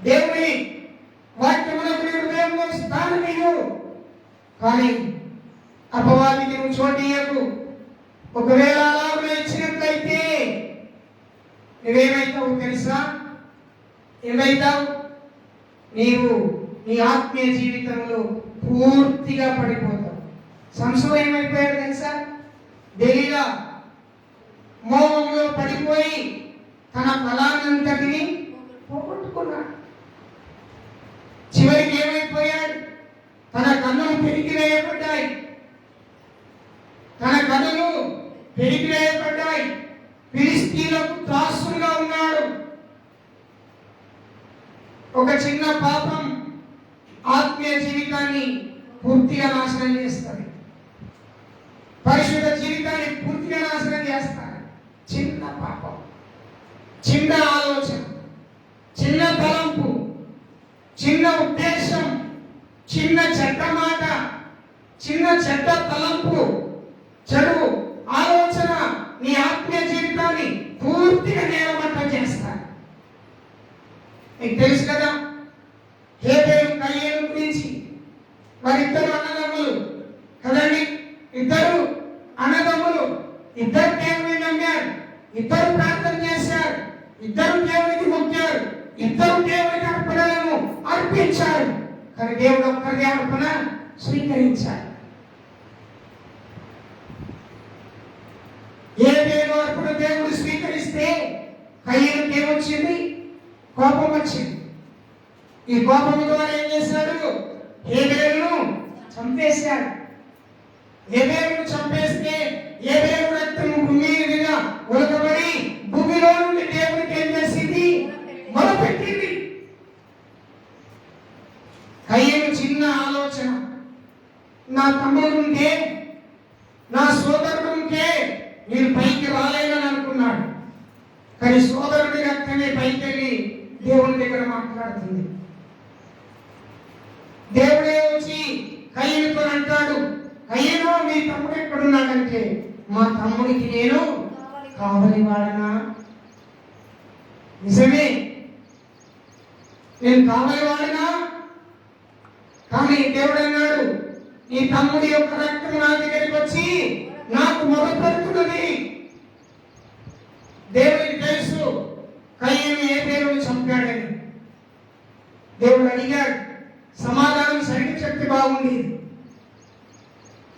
దేవుని వాక్యములకు హృదయంలో స్థానమియ్యు. కానీ అపవాదికి నువ్వు చోటీయకు. ఒకవేళ అలాగే ఇచ్చినట్లయితే నువ్వేమైతావు తెలుసా? ఏమైతావు? నీవు నీ ఆత్మీయ జీవితంలో పూర్తిగా పడిపోతావు. సంసోను ఏమైపోయాడు తెలుసా? దెలీలా మోహంలో పడిపోయి తన బలాన్నంతటిని పోగొట్టుకున్నాడు. చివరికి ఏమైపోయాడు? తన కన్నులు పెరిగివేయబడ్డాయి. తన కన్నులు పెరిగివేయబడ్డాయి. ఫిలిష్తీయులకు దాసుడుగా ఉన్నాడు. ఒక చిన్న పాపం ఆత్మీయ జీవితాన్ని పూర్తిగా నాశనం చేస్తుంది. పరిశుద్ధ జీవితాన్ని పూర్తిగా నాశనం చేస్తారు. చిన్న పాపం, చిన్న ఆలోచన, చిన్న తలంపు, చిన్న ఉద్దేశం, చిన్న చెడ్డ మాట, చిన్న చెడ్డ తలంపు, చెడు ఆలోచన నీ ఆత్మీయ జీవితాన్ని పూర్తిగా నేలమట్టం చేస్తారు. మీకు తెలుసు కదా హేబెలు కయీను గురించి. వారిద్దరు అన్నదమ్ములు కదండి. ఇద్దరు అన్నదమ్ములు, ఇద్దరు దేవుని నమ్మారు, ఇద్దరు ప్రార్థన చేశారు, ఇద్దరు దేవునికి మొక్కారు, ఇద్దరు దేవునికి అర్పణలను అర్పించారు. కానీ దేవుడు ఒక్కరిదే అర్పణ స్వీకరించారు. హేబెలు అర్పణ దేవుడు స్వీకరిస్తే కయీనుకి ఏమొచ్చింది? కోపం వచ్చింది. ఈ కోపం ద్వారా ఏం చేశాడు? హేబెలును చంపేశాడు. హేబెలును చంపేస్తే హేబెలు రక్తం భూమి మీద ఉలకబడి భూమిలో నుండి దేవునికి ఏం చేసింది? మొదలుపెట్టింది. కయీను చిన్న ఆలోచన, నా తమ్ముడు ఉంటే, నా సోదరుడు ఉంటే నేను పైకి రాలేనని అనుకున్నాడు. కానీ సోదరుడి రక్తమే పైకి వెళ్ళి దేవుని దగ్గర మాట్లాడుతుంది. దేవుడే వచ్చి కయీనుతో అంటాడు, కయీను మీ తమ్ముడు ఎక్కడున్నాడంటే, మా తమ్ముడికి నేను కావలి వాడనా? నిజమే, నేను కావలి వాడనా? కానీ దేవుడు అన్నాడు, నీ తమ్ముడి యొక్క రక్తం నా దగ్గరికి వచ్చి నాకు మొదలుపెడుతున్నది. దేవుడికి తెలుసు కయీను హేబెలును చంపాడని. దేవుడు అడిగాడు, సమాధానం సరిగ్గా చెప్తే బాగుంది.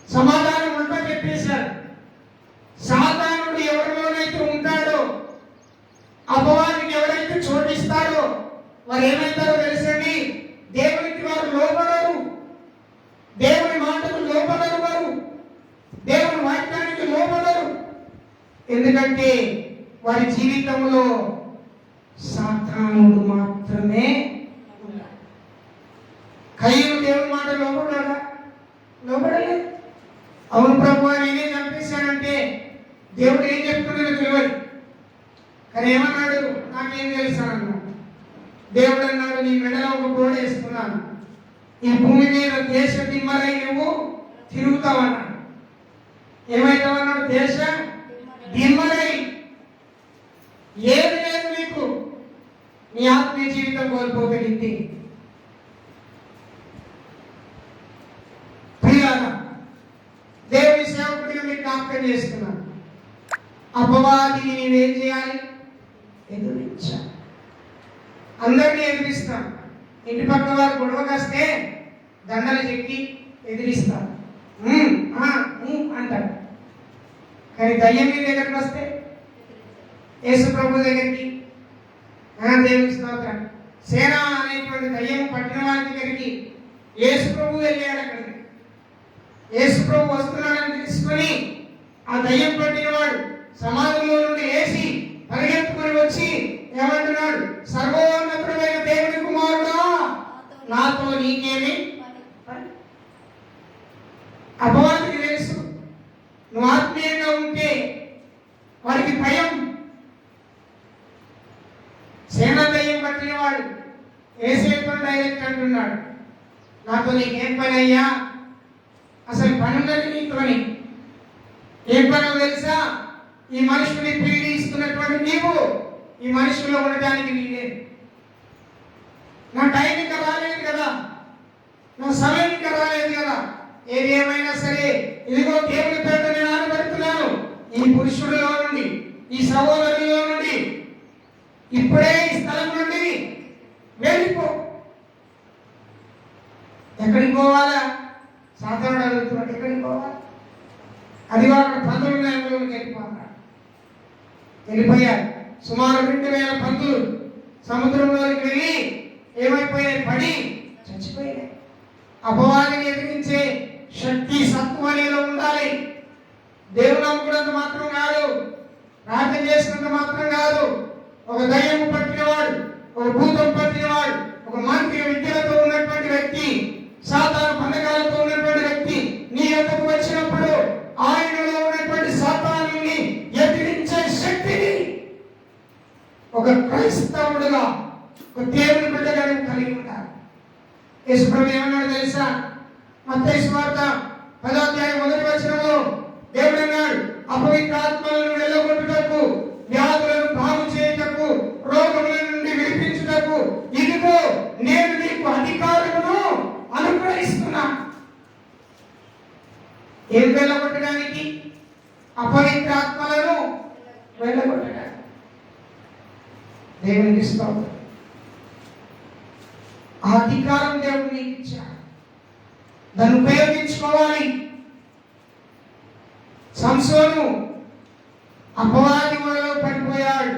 సమాధానం అంతా చెప్పేశాడు. సాతానుడు ఎవరిలోనైతే ఉంటాడో, అపవాదికి ఎవరైతే చోటిస్తాడో వారు ఏమైతారో తెలుసండి? దేవునికి వారు లోబడరు, దేవుని మాటకు లోబడరు, వారు దేవుని వాక్యానికి లోబడరు. ఎందుకంటే వారి జీవితంలో సాతానుడు మాత్రమే. కయీను దేవుని మాట లోబడ్డాడా? లోబడలేదు. అవును ప్రభు నేనే చంపేశానంటే దేవుడు ఏం చెప్తున్నాడో తెలియదు. కానీ ఏమన్నాడు? నాకేం తెలుసానన్నాడు. దేవుడు అన్నాడు, నీ మెడలో ఒక గోడ వేసుకున్నాను, ఈ భూమి మీద దేశ దిమ్మరై నువ్వు తిరుగుతావన్నాడు. ఏమైతావన్నాడు? దేశ దిమ్మరై. ఏది లేదు నీకు, నీ ఆత్మీయ జీవితం కోల్పోగలిగింది. దేవుని సేవకుడిగా మీకు జ్ఞాపకం చేస్తున్నాను, అపవాదిని నేనేం చేయాలి? ఎదురించాలి. అందరినీ ఎదిరిస్తాను. ఇంటి పక్క వారు గొడవ కాస్తే దండలు చెక్కి ఎదిరిస్తాను, అంటారు. కానీ దయ్యం మీ దగ్గరికి వస్తే, యేసు ప్రభు దగ్గరికి, దేవుని స్తోత్రం, సేన అనేటువంటి దయ్యం పట్టిన వారి దగ్గరికి యేసు ప్రభు వెళ్ళాడు. అక్కడికి యేసు ప్రభు వస్తున్నాడని తెలుసుకొని ఆ దయ్యం పట్టినవాడు సమాధంలో నుండి వేసి పరిగెత్తుకొని వచ్చి ఏమంటున్నాడు? సర్వోన్నతుడైన దేవుని కుమారుడా, నాతో నీకేమి? అపవాదికి తెలుసు నువ్వు ఆత్మీయంగా ఉంటే వారికి భయం. సేన దయ్యం పట్టినవాడు యేసేతో డైరెక్ట్ అంటున్నాడు, నాతో నీకేం పని అయ్యా? అసలు పని ఉన్నది నీతోని. ఏం పని తెలుసా? ఈ మనుషుని పీడిస్తున్నటువంటి నీవు ఈ మనుషుల్లో ఉండడానికి నీదే. నా టైం ఇంకా రాలేదు కదా, నా సమయం ఇంకా రాలేదు కదా. ఏది ఏమైనా సరే ఇదిగో దేవుని పేరు నేను ఆనబెడుతున్నాను. ఈ పురుషుడిలో నుండి, ఈ సహోదరులో నుండి ఇప్పుడే ఈ స్థలం నుండి వెళ్ళిపో. ఎక్కడికి పోవాలా? సాధారణ అడుగుతున్నాడు, ఎక్కడికి పోవాలి? అది అక్కడ పందులు వెళ్ళిపోయారు. సుమారు 2000 పందులు సముద్రంలోకి వెళ్ళి ఏమైపోయాయి? పడి చచ్చిపోయాయి. అపవాదిని ఎదిరించే శక్తి, సత్వం అనేది ఉండాలి. దేవుడు నమ్ముకున్నంత మాత్రం కాదు, ప్రార్థన చేసినంత మాత్రం కాదు. ఒక దయ్యం పట్టినవాడు, ఒక భూతం పట్టినవాడు, ఒక మాంత్రిక విద్యలతో ఉన్నటువంటి వ్యక్తి, సాతాను పండగాలతో ఉన్నటువంటి వ్యక్తి నీ యొక్కకు వచ్చినప్పుడు ఆయనలో ఉన్నటువంటి సాతానుని ఎదిరించే శక్తిని ఒక క్రైస్తవుడుగా, ఒక దేవుని బిడ్డగా కలిగి ఉంటారు. యేసుప్రభు ఏమన్నాడు తెలుసా? మత్తయి సువార్త 10వ అధ్యాయం 1వ వచనంలో దేవుడు అన్నాడు, అపవిత్ర ఆత్మలను వెళ్ళగొట్టుటకు, వ్యాధులను బాగు చేయుటకు, రోగముల నుండి విడిపించుటకు ఇదిగో నేను నీకు అధికారమును అనుగ్రహిస్తున్నాను. ఏం వెళ్ళగొట్టడానికి? అపవిత్ర ఆత్మలను వెళ్ళగొట్టడానికి. దేవునికి స్తోత్రం. ఆ అధికారం దేవుడు నీకు ఇచ్చాడు, దాన్ని ఉపయోగించుకోవాలి. సంసోను అపవాది వలలో పడిపోయాడు.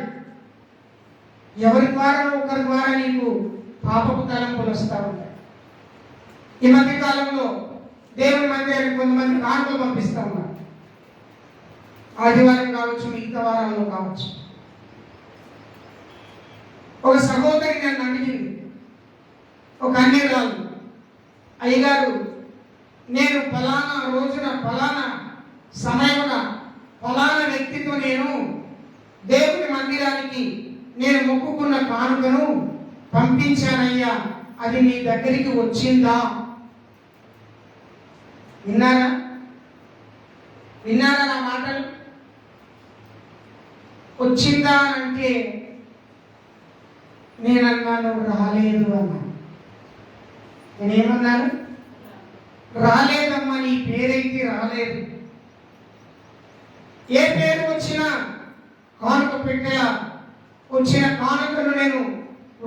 ఎవరి ద్వారా? ఒకరి ద్వారా నీకు పాపపు తలంపులు వస్తూ ఉంటాయి. ఈ మధ్య కాలంలో దేవుని మందిరానికి కొంతమంది కానుకలు పంపిస్తూ ఉన్నారు. ఆదివారం కావచ్చు, మిగతా వారాల్లో కావచ్చు. ఒక సహోదరి నన్ను అడిగింది, ఒక అన్యురాలు, అయ్యగారు నేను ఫలానా రోజున ఫలానా సమయమున ఫలానా వ్యక్తితో నేను దేవుని మందిరానికి నేను మొక్కుకున్న కానుకను పంపించానయ్యా, అది నీ దగ్గరికి వచ్చిందా? విన్నారా? విన్నారా నా మాటలు? వచ్చిందా అంటే నేనన్నాను రాలేదు అన్నాను. నేనేమన్నాను? రాలేదమ్మా, నీ పేరైతే రాలేదు. ఏ పేరు వచ్చినా కానుక పెట్టేలా వచ్చిన కానుకను నేను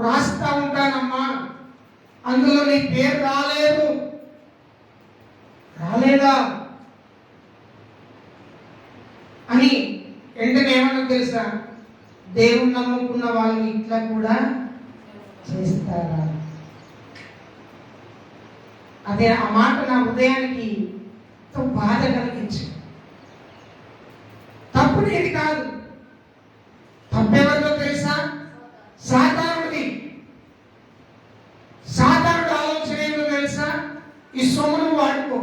రాస్తా ఉంటానమ్మా, అందులో నీ పేరు రాలేదు. రాలేదా అని వెంటనే ఏమన్నా తెలుసా? దేవుని నమ్ముకున్న వాళ్ళు ఇట్లా కూడా చేస్తారా? అదే ఆ మాట నా హృదయానికి బాధ కలిగించింది. తప్పునేది కాదు, తప్పెవరితో తెలుసా? సాతానుడి. సాతానుడు ఆలోచన ఏమిటో తెలుసా? ఈ సొమ్మును వాడుకో,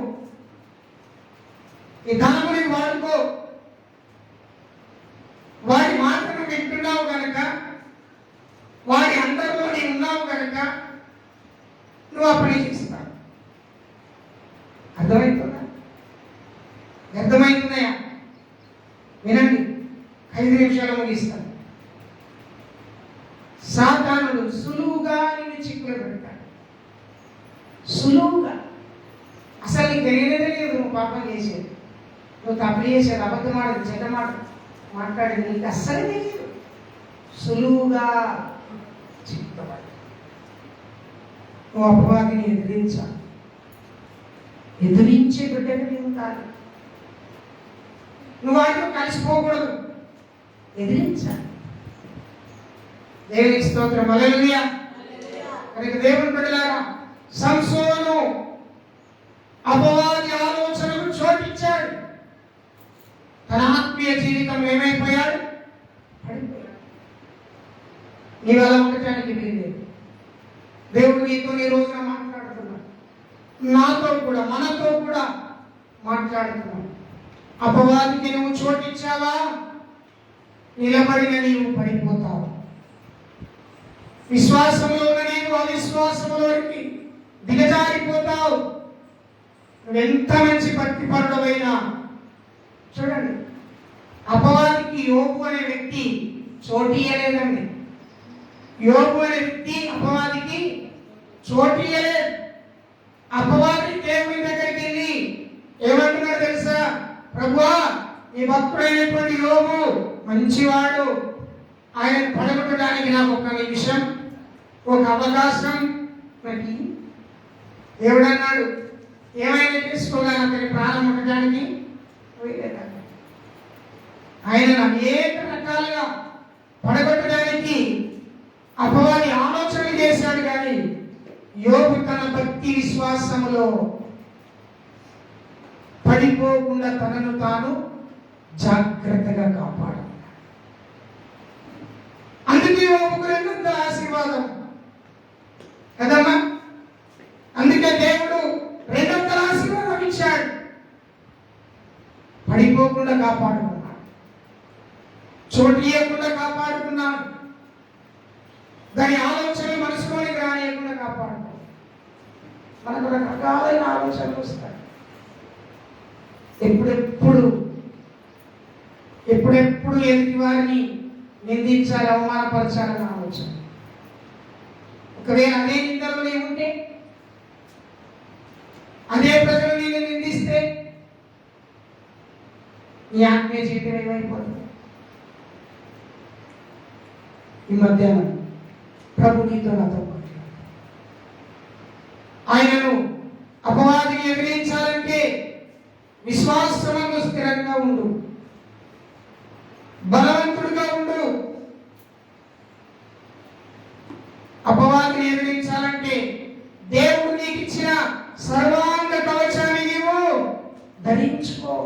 ఈ ధనముని వాడుకో, వాడి మాటను వింటున్నావు కనుక, వాడి అందరిలో నీవు ఉన్నావు కనుక నువ్వు ఆ పని చేస్తావు. అర్థమవుతుందా? అర్థమవుతున్నాయా? వినండి, 5 నిమిషాలు ముగిస్తాను. సాతానుడు సులువుగా నిన్ను చిక్కులు పెడతాడు. సులువుగా. అసలు నీకు తెలియలేదే లేదు నువ్వు పాపం చేసేది, నువ్వు తప్పు చేసేది, అబద్ధమాడదు, చెడ్డమాడదు, మాట్లాడేది నీకు అస్సలు తెలియదు. సులువుగా చిక్కుపడ. నువ్వు అపవాదిని ఎదిరించాలి. ఎదిరించే బిడ్డగా నీవు ఉండాలి. నువ్వు వాటిలో కలిసిపోకూడదు, ఎదిరించాలి. దేవునికి స్తోత్రం. హల్లెలూయా. కనుక దేవుని బిడ్డలారా, సంసోను అపవాది ఆలోచనకు చోటిచ్చాడు. తన ఆత్మీయ జీవితం ఏమైపోయాడు? పడిపోయాడు. నీవు అలా ఉండటానికి వీలేదు. దేవుడు నీతో ఈ రోజున మాట్లాడుతున్నాడు, నాతో కూడా, మనతో కూడా మాట్లాడుతున్నాడు. అపవాదికి నువ్వు చోటిచ్చావా, నిలబడిన నీవు పడిపోతావు. విశ్వాసంలో ఉన్న నీవు అవిశ్వాసంలోకి దిగజారిపోతావు. నువ్వెంత మంచి భక్తిపరుడవైనా. చూడండి, అపవాదికి యోబు అనే వ్యక్తి చోటు ఇయ్యలేదండి. యోబు అనే వ్యక్తి అపవాదికి చోటియలేదు. అపవాది దేవుని దగ్గరికి వెళ్ళి ఏమంటున్నాడు తెలుసా? ప్రభువా, ఈ భక్తుడైనటువంటి యోబు మంచివాడు, ఆయన పడగొట్టడానికి నాకు ఒక నిమిషం, ఒక అవకాశం నాకు. దేవుడు అన్నాడు, ఏమైనా చేసుకోగానే అతని ప్రాణం ఉండడానికి ఆయన అనేక రకాలుగా పడగొట్టడానికి అపవాది ఆలోచన చేశాడు. కానీ యోబు తన భక్తి విశ్వాసములో పడిపోకుండా తనను తాను జాగ్రత్తగా కాపాడు. అందుకే యోబుకు రెండంతల ఆశీర్వాదం కదమ్మా. అందుకే దేవుడు రెండంతల ఆశీర్వాదం ఇచ్చాడు. పడిపోకుండా కాపాడుకున్నాడు, చోటు ఇవ్వకుండా కాపాడుకున్నాడు, దాని ఆలోచనలు మనసులోనికి రానియకుండా కాపాడుకున్నాడు. మనకు రకరకాలైన ఆలోచనలు వస్తాయి. ఎప్పుడెప్పుడు ఎదుటి వారిని నిందించాలి, అవమానపరచాలని ఆలోచన. ఒకవేళ అదే నిందలు నీవు ఉంటే, అదే ప్రజలు నేను నిందిస్తే నీ ఆత్మీయ జీవితం ఏమైపోతుంది? ఈ మధ్యాహ్నం ప్రభు నీతో నాతో ఆయనను అపవాదిని ఎదిరించాలంటే విశ్వాసమందు స్థిరంగా ఉండు, బలవంతుడుగా ఉండు. అపవాదిని ఎదిరించాలంటే దేవుడు నీకు ఇచ్చిన సర్వాంగ కవచాన్ని నీవు ధరించుకో.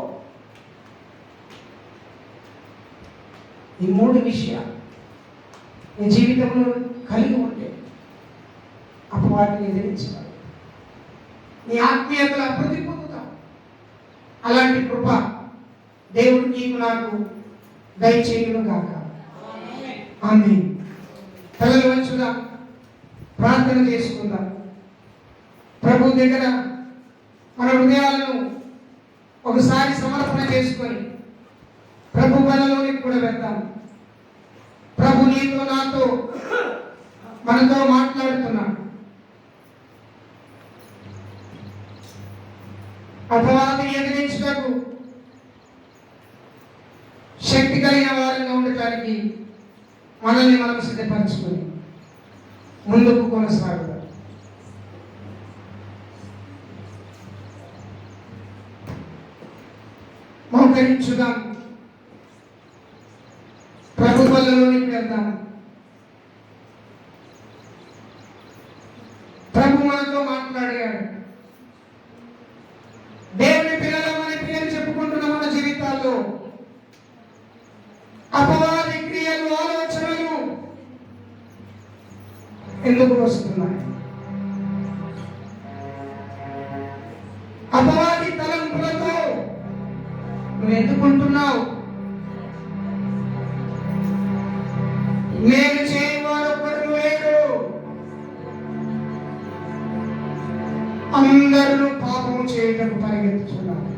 ఈ మూడు విషయాలు నీ జీవితంలో కలిగి ఉంటే అపవాదిని ఎదిరించాలి, నీ ఆత్మీయతలు అభివృద్ధి పొందుతావు. అలాంటి కృప దేవుడు నీకు నాకు దయచేయును గాక. ఆమేన్. తలలు వంచుదాం, ప్రార్థన చేసుకుందాం. ప్రభు దగ్గర మన హృదయాలను ఒకసారి సమర్పణ చేసుకొని ప్రభు బలలోనికి కూడా వెళ్తాం. ప్రభు నీతో నాతో మనతో మాట్లాడుతున్నాడు. అపవాదిని ఎదిరించుటకు శక్తి కలిగిన వారంగా ఉండటానికి మనల్ని మనం సిద్ధపరచుకొని ముందుకు కొనసాగుతాం. మోకరించుదాం, ప్రభు బలలోనికి వెళ్దాం. ప్రభు మనతో మాట్లాడాడు. దేవుని పిల్లలమని పేరు చెప్పుకుంటున్న మన జీవితాల్లో అపవాది క్రియలు, ఆలోచనలు ఎందుకు వస్తున్నాయి? అపవాది తలంపులతో నువ్వు ఎందుకుంటున్నావు? నేను చేయవాడు ఒక్కడు లేడు, అందరూ పాపము చేయటకు పరిగెత్తుతున్నారు.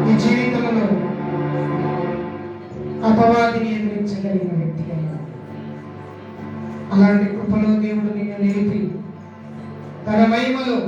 ఈ జీవితంలో అపవాదిని ఎదిరించగలిగిన వ్యక్తి అయినా అలాంటి కృపలో దేవుడు నిన్ను నిలిపి తన మహిమలో